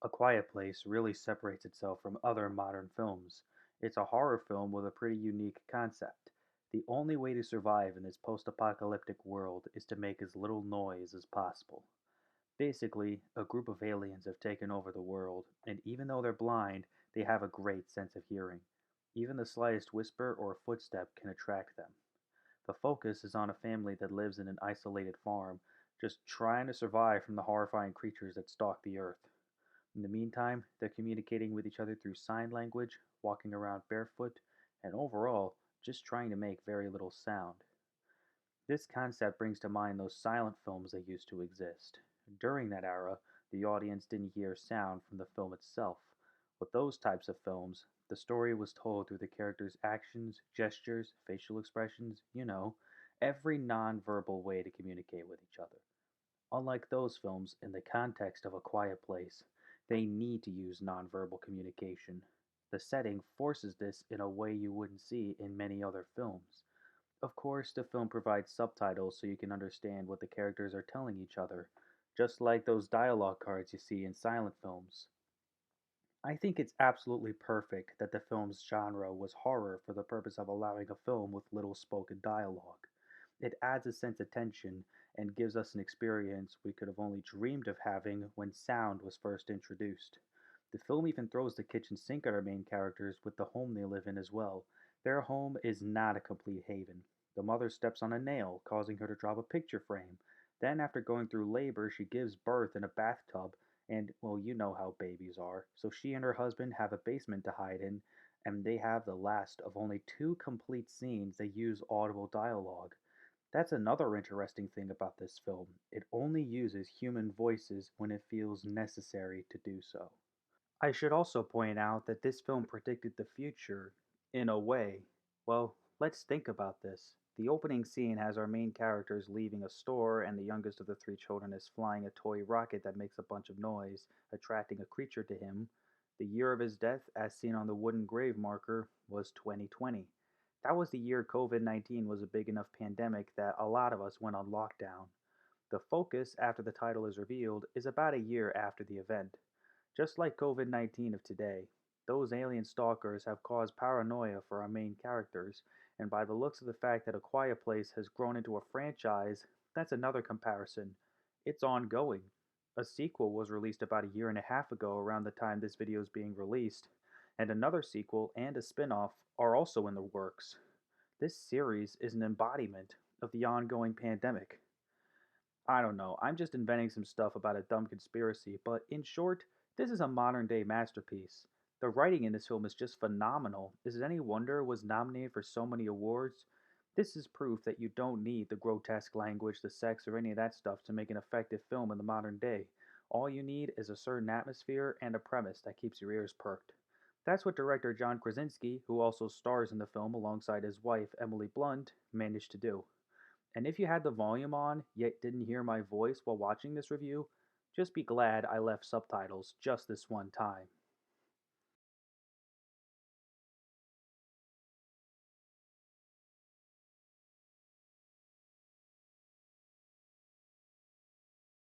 A Quiet Place really separates itself from other modern films. It's a horror film with a pretty unique concept. The only way to survive in this post apocalyptic world is to make as little noise as possible. Basically, a group of aliens have taken over the world, and even though they're blind, they have a great sense of hearing. Even the slightest whisper or footstep can attract them. The focus is on a family that lives in an isolated farm, just trying to survive from the horrifying creatures that stalk the earth. In the meantime, they're communicating with each other through sign language, walking around barefoot, and overall, just trying to make very little sound. This concept brings to mind those silent films that used to exist. During that era, the audience didn't hear sound from the film itself. With those types of films, the story was told through the characters' actions, gestures, facial expressions, every nonverbal way to communicate with each other. Unlike those films, in the context of A Quiet Place, they need to use nonverbal communication. The setting forces this in a way you wouldn't see in many other films. Of course, the film provides subtitles so you can understand what the characters are telling each other, just like those dialogue cards you see in silent films. I think it's absolutely perfect that the film's genre was horror for the purpose of allowing a film with little spoken dialogue. It adds a sense of tension and gives us an experience we could have only dreamed of having when sound was first introduced. The film even throws the kitchen sink at our main characters with the home they live in as well. Their home is not a complete haven. The mother steps on a nail, causing her to drop a picture frame. Then, after going through labor, she gives birth in a bathtub, and, well, you know how babies are. So she and her husband have a basement to hide in, and they have the last of only two complete scenes that use audible dialogue. That's another interesting thing about this film. It only uses human voices when it feels necessary to do so. I should also point out that this film predicted the future, in a way. Well, let's think about this. The opening scene has our main characters leaving a store, and the youngest of the three children is flying a toy rocket that makes a bunch of noise, attracting a creature to him. The year of his death, as seen on the wooden grave marker, was 2020. That was the year COVID 19 was a big enough pandemic that a lot of us went on lockdown. The focus, after the title is revealed, is about a year after the event. Just like COVID 19 of today, those alien stalkers have caused paranoia for our main characters, and by the looks of the fact that A Quiet Place has grown into a franchise, that's another comparison. It's ongoing. A sequel was released about a year and a half ago around the time this video is being released, and another sequel and a spin off are also in the works. This series is an embodiment of the ongoing pandemic. I don't know. I'm just inventing some stuff about a dumb conspiracy, but in short, this is a modern day masterpiece. The writing in this film is just phenomenal. Is it any wonder it was nominated for so many awards? This is proof that you don't need the grotesque language, the sex, or any of that stuff to make an effective film in the modern day. All you need is a certain atmosphere and a premise that keeps your ears perked. That's what director John Krasinski, who also stars in the film alongside his wife Emily Blunt, managed to do. And if you had the volume on, yet didn't hear my voice while watching this review, just be glad I left subtitles just this one time.